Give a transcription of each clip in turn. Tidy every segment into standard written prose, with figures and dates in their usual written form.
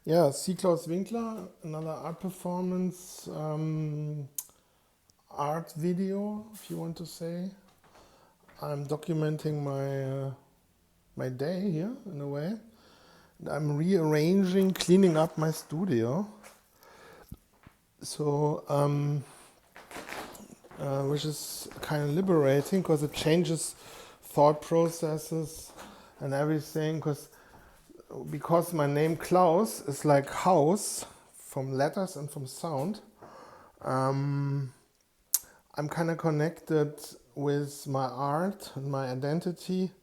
Yeah, Seak Winkler, another art performance, art video, if you want to say. I'm documenting my day here in a way. And I'm rearranging, cleaning up my studio. So, which is kind of liberating because it changes thought processes and everything. Because my name Klaus is like house from letters and from sound. Um, I'm kind of connected with my art and my identity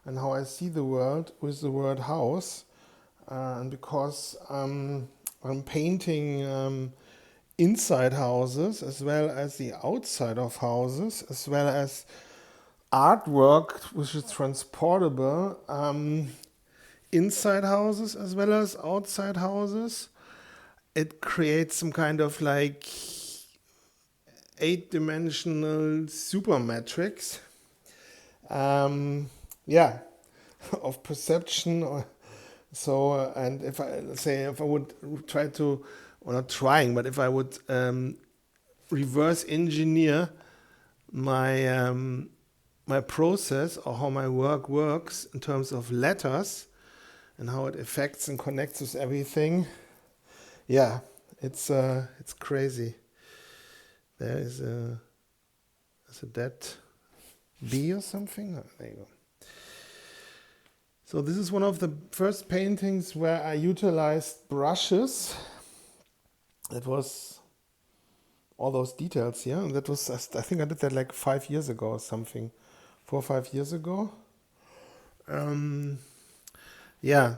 and how I see the world with the word house. And because I'm painting inside houses as well as the outside of houses, as well as artwork which is transportable inside houses as well as outside houses, it creates some kind of like eight-dimensional super matrix. Yeah, of perception. And if I say if I would try to, or not trying, but if I would reverse engineer my process or how my work works in terms of letters and how it affects and connects with everything, yeah, it's crazy. There's a dead bee or something. Oh, there you go. So this is one of the first paintings where I utilized brushes. That was all those details here. And that was, I think I did that like 5 years ago or something. 4 or 5 years ago. Yeah.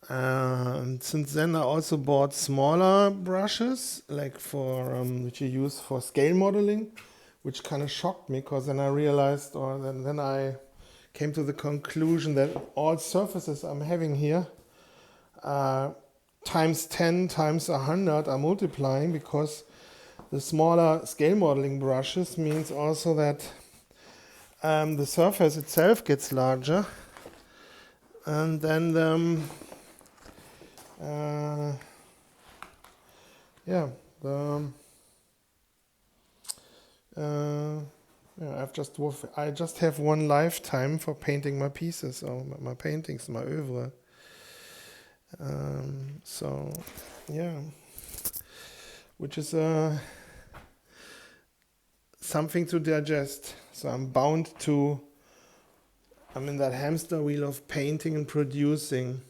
And since then I also bought smaller brushes, like for which you use for scale modeling, which kind of shocked me because then I realized, or then I came to the conclusion that all surfaces I'm having here times 10 times 100 are multiplying, because the smaller scale modeling brushes means also that the surface itself gets larger, and then yeah, the yeah, I just have one lifetime for painting my pieces or my paintings, my oeuvre. So yeah, which is something to digest. So I'm in that hamster wheel of painting and producing.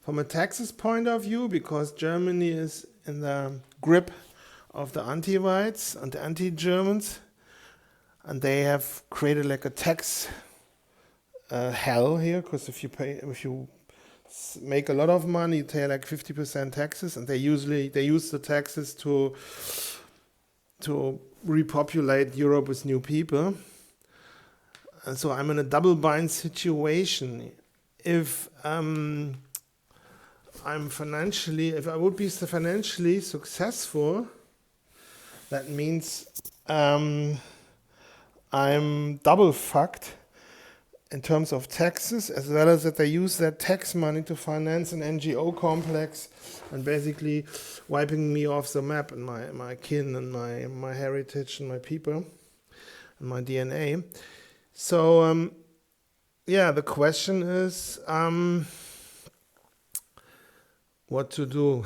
From a taxes point of view, because Germany is in the grip of the anti-whites and the anti-Germans, and they have created like a tax hell here. Because if you make a lot of money, you pay like 50% taxes, and they use the taxes to repopulate Europe with new people. And so I'm in a double bind situation. If if I would be financially successful, that means I'm double fucked in terms of taxes, as well as that they use that tax money to finance an NGO complex and basically wiping me off the map and my kin and my heritage and my people and my DNA. So yeah, the question is what to do.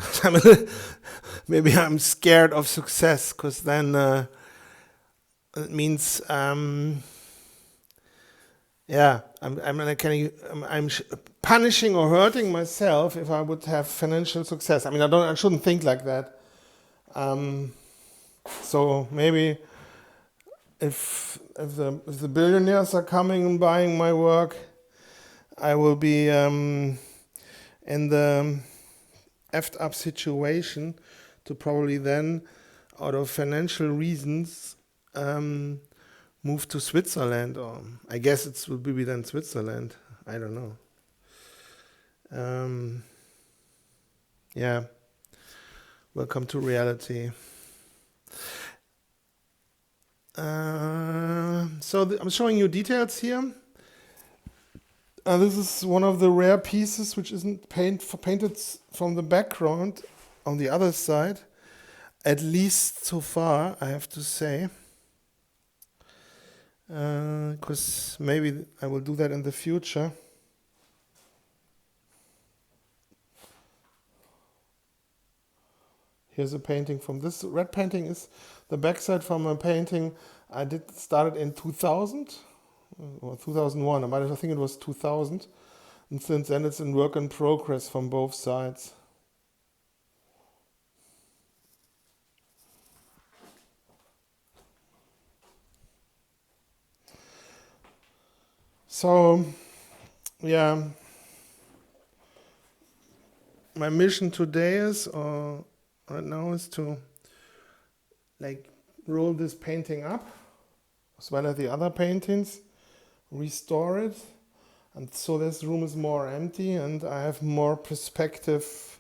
Maybe I'm scared of success, because then it means yeah, I'm punishing or hurting myself if I would have financial success. I mean, I shouldn't think like that. So maybe if the billionaires are coming and buying my work, I will be in the effed up situation to probably then, out of financial reasons, move to Switzerland, or I guess it will be then Switzerland. I don't know. Yeah, welcome to reality. So I'm showing you details here. This is one of the rare pieces which isn't painted from the background on the other side, at least so far, I have to say. Because maybe I will do that in the future. Here's a painting from this. Red painting is the backside from a painting I started in 2000 or 2001. I think it was 2000. And since then it's in work in progress from both sides. So, yeah, my mission today is, or right now, is to like roll this painting up, as well as the other paintings, restore it, and so this room is more empty and I have more perspective.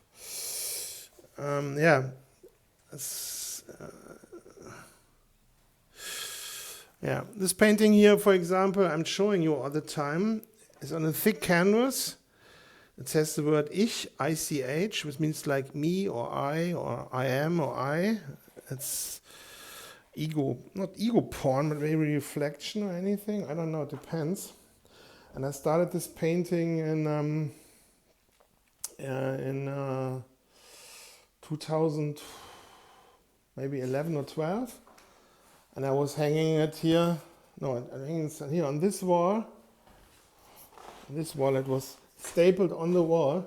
Yeah, this painting here, for example, I'm showing you all the time, is on a thick canvas. It says the word ich, I-C-H, which means like me or I am or I. It's ego, not ego porn, but maybe reflection or anything. I don't know, it depends. And I started this painting in 2000, maybe 11 or 12. And I was hanging it here, no, I'm hanging it here on this wall. This wall, it was stapled on the wall.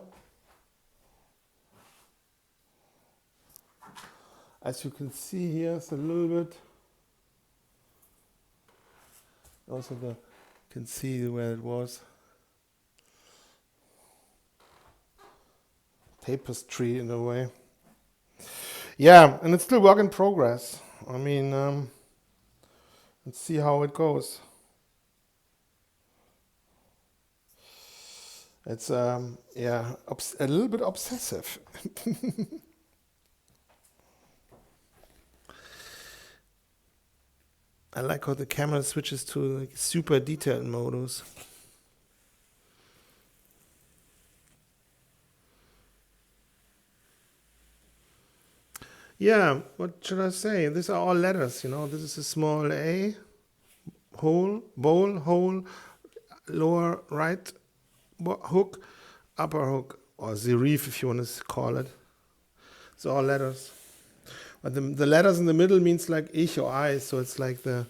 As you can see here, it's a little bit. Also, you can see where it was. Tapestry in a way. Yeah, and it's still work in progress. I mean, let's see how it goes. It's yeah, a little bit obsessive. I like how the camera switches to like super detailed modus. Yeah, what should I say? These are all letters, you know. This is a small A, hole, bowl, hole, lower right hook, upper hook, or serif if you want to call it. It's all letters. But the letters in the middle means like ich or I, so it's like I'm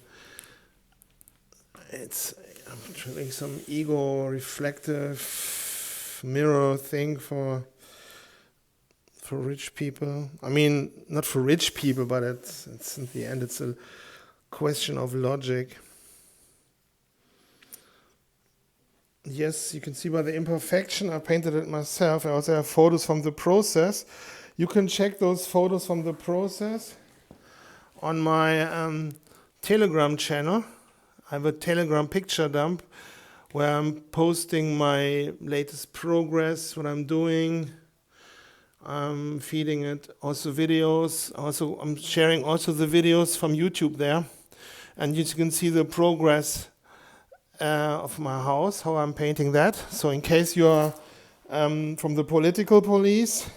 doing some ego reflective mirror thing for rich people. I mean, not for rich people, but it's in the end it's a question of logic. Yes, you can see by the imperfection, I painted it myself. I also have photos from the process. You can check those photos from the process on my Telegram channel. I have a Telegram picture dump where I'm posting my latest progress, what I'm doing. I'm feeding it also videos. Also, I'm sharing also the videos from YouTube there. And you can see the progress of my house, how I'm painting that. So in case you're from the political police,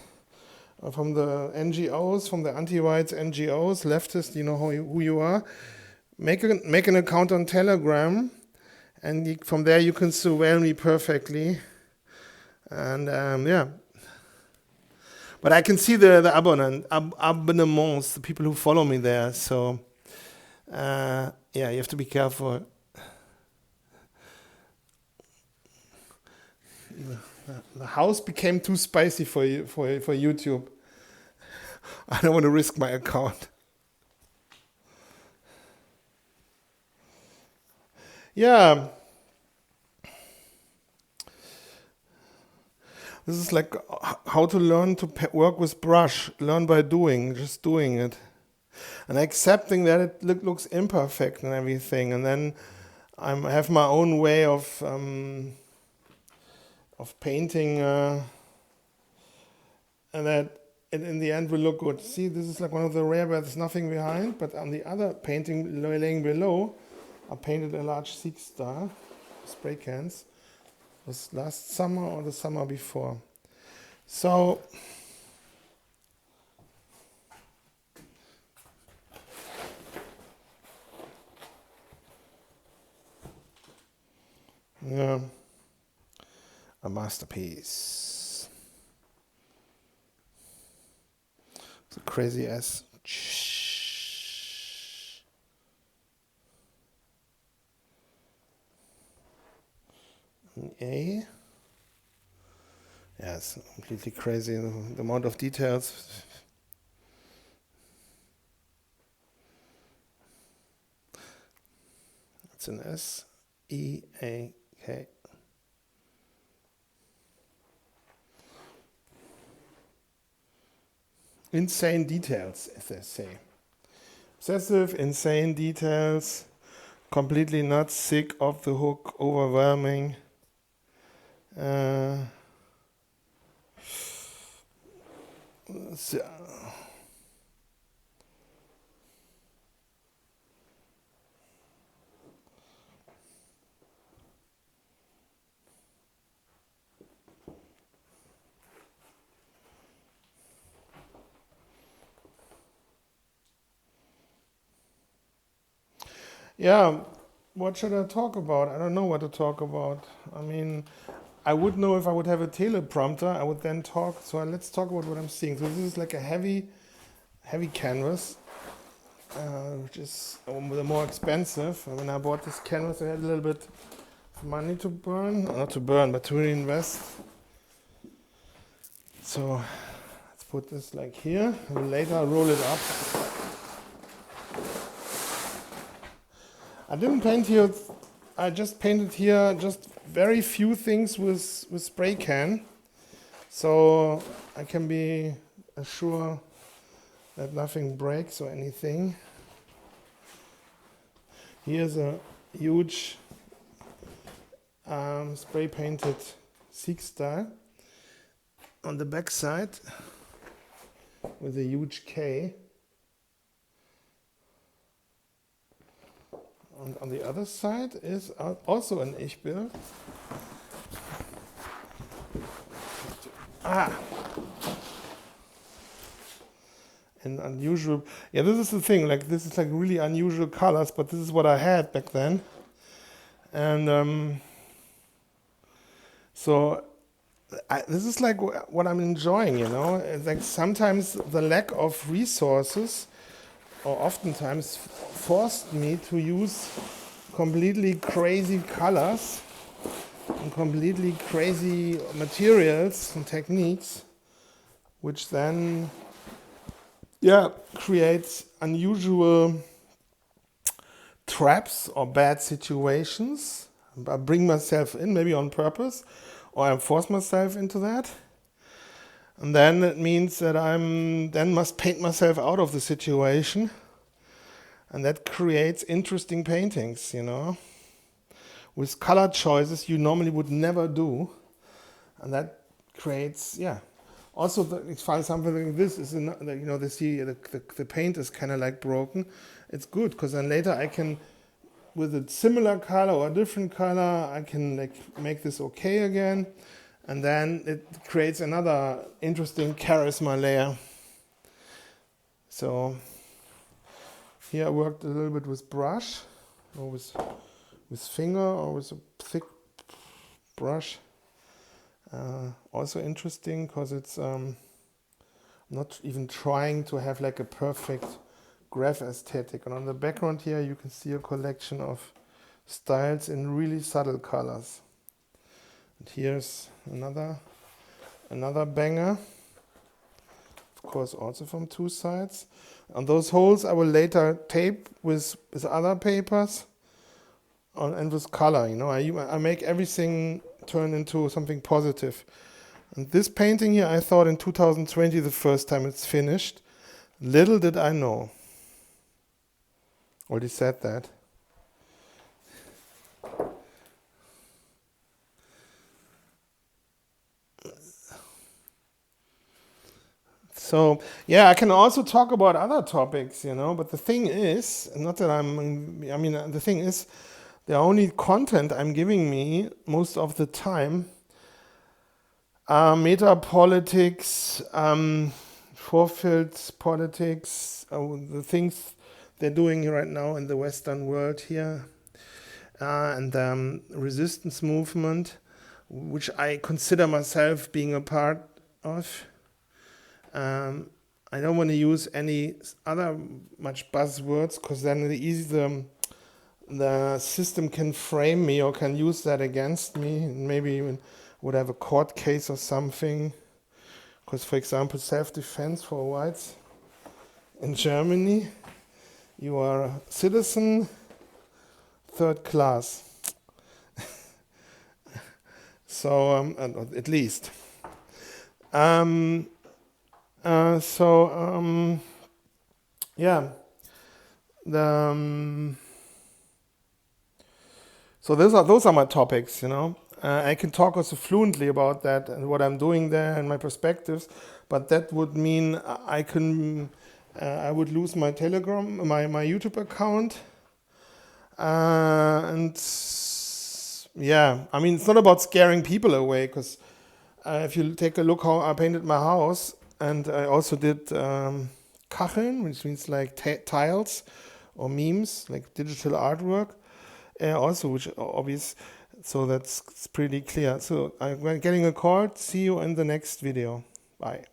from the NGOs, from the anti-rights NGOs, leftists, you know who you are, make an account on Telegram, and from there you can surveil me perfectly. And yeah. But I can see the abonnements, the people who follow me there. So yeah, you have to be careful. The house became too spicy for YouTube. I don't want to risk my account. Yeah. This is like how to learn to work with brush. Learn by doing, just doing it. And accepting that it looks imperfect and everything. And then I have my own way of painting, and that it in the end will look good. See, this is like one of the rare where there's nothing behind, but on the other painting laying below, I painted a large Seak star, spray cans. was last summer or the summer before. So yeah, a masterpiece. It's a crazy ass. A. Yeah, it's completely crazy, the amount of details. It's an S-E-A-K. Insane details, as they say. Obsessive, insane details, completely nuts, sick, off the hook, overwhelming. Yeah, what should I talk about? I don't know what to talk about. I mean, I would know if I would have a teleprompter. I would then talk. So let's talk about what I'm seeing. So this is like a heavy canvas, which is the more expensive. When I bought this canvas, I had a little bit of money to burn, not to burn, but to reinvest. So let's put this like here. And later roll it up. I didn't paint here. I just painted here just very few things with spray can, so I can be assured that nothing breaks or anything. Here's a huge spray painted Seak style on the back side with a huge K. And on the other side is also an Ich-Bild. And unusual. Yeah, this is the thing. Like, this is like really unusual colors, but this is what I had back then. And so this is like what I'm enjoying, you know. It's like sometimes the lack of resources, or oftentimes, forced me to use completely crazy colors and completely crazy materials and techniques, which then, creates unusual traps or bad situations. I bring myself in, maybe on purpose, or I force myself into that. And then it means that then must paint myself out of the situation. And that creates interesting paintings, you know, with color choices you normally would never do. And that creates, Also, if something like this is, the paint is kind of like broken. It's good, because then later I can, with a similar color or a different color, I can like make this okay again. And then it creates another interesting charisma layer. So here I worked a little bit with brush, or with finger, or with a thick brush. Also interesting, because it's not even trying to have like a perfect graph aesthetic. And on the background here you can see a collection of styles in really subtle colors. And here's another banger, of course also from two sides. On those holes I will later tape with other papers and with color, you know. I make everything turn into something positive. And this painting here, I thought in 2020, the first time it's finished. Little did I know. Already said that. So, I can also talk about other topics, you know, but the thing is, the thing is the only content I'm giving me most of the time are meta politics, fulfilled politics, the things they're doing right now in the Western world here, and resistance movement, which I consider myself being a part of. I don't want to use any other much buzzwords because then the system can frame me or can use that against me, and maybe even would have a court case or something. Because, for example, self-defense for whites in Germany, you are a citizen, third class. So, at least. Yeah. So those are my topics, you know. I can talk also fluently about that and what I'm doing there and my perspectives, but that would mean I would lose my Telegram, my YouTube account, and yeah, I mean it's not about scaring people away, because if you take a look how I painted my house, and I also did Kacheln, which means like tiles or memes, like digital artwork. Also, which obvious, so that's pretty clear. So I'm getting a call. See you in the next video. Bye.